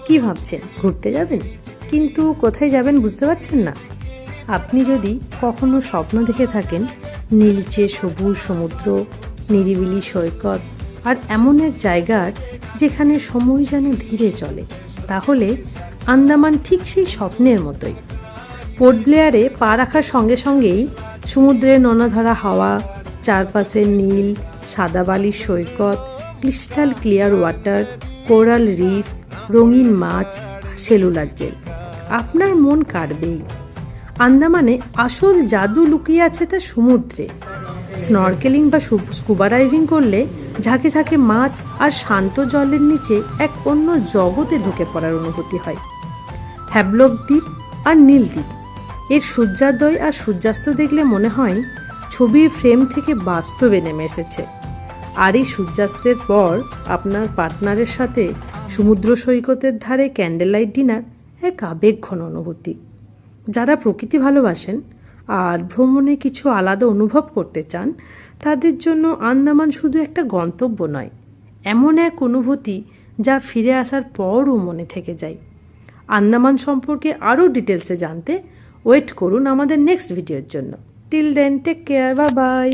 কি ভাবছেন, ঘুরতে যাবেন? কিন্তু কোথায় যাবেন বুঝতে পারছেন না? আপনি যদি কখনো স্বপ্ন দেখে থাকেন নীলচে সবুজ সমুদ্র, নিরিবিলি সৈকত আর এমন এক জায়গার যেখানে সময় যেন ধীরে চলে, তাহলে আন্দামান ঠিক সেই স্বপ্নের মতোই। পোর্ট ব্লেয়ারে পা রাখার সঙ্গে সঙ্গেই সমুদ্রের ননাধরা হাওয়া, চারপাশের নীল সাদা বালির সৈকত, crystal clear water, coral reef, রঙিন মাছ আর সেলুলার জেল, আপনার মন কাড়বেই। আন্দামানে আসল জাদু লুকিয়ে আছে তা সমুদ্রে। স্নরকেলিং বা স্কুবা ডাইভিং করলে ঝাঁকে ঝাঁকে মাছ আর শান্ত জলের নিচে এক অন্য জগতে ঢুকে পড়ার অনুভূতি হয়। হ্যাভলক দ্বীপ আর নীল দ্বীপ, এর সূর্যোদয় আর সূর্যাস্ত দেখলে মনে হয় ছবির ফ্রেম থেকে বাস্তবে নেমে এসেছে। আর এই সূর্যাস্তের পর আপনার পার্টনারের সাথে সমুদ্র সৈকতের ধারে ক্যান্ডেল লাইট ডিনার এক আবেগঘন অনুভূতি। যারা প্রকৃতি ভালোবাসেন আর ভ্রমণে কিছু আলাদা অনুভব করতে চান, তাদের জন্য আন্দামান শুধু একটা গন্তব্য নয়, এমন এক অনুভূতি যা ফিরে আসার পরও মনে থেকে যায়। আন্দামান সম্পর্কে আরও ডিটেলসে জানতে ওয়েট করুন আমাদের নেক্সট ভিডিওর জন্য। Till then, take care, bye by.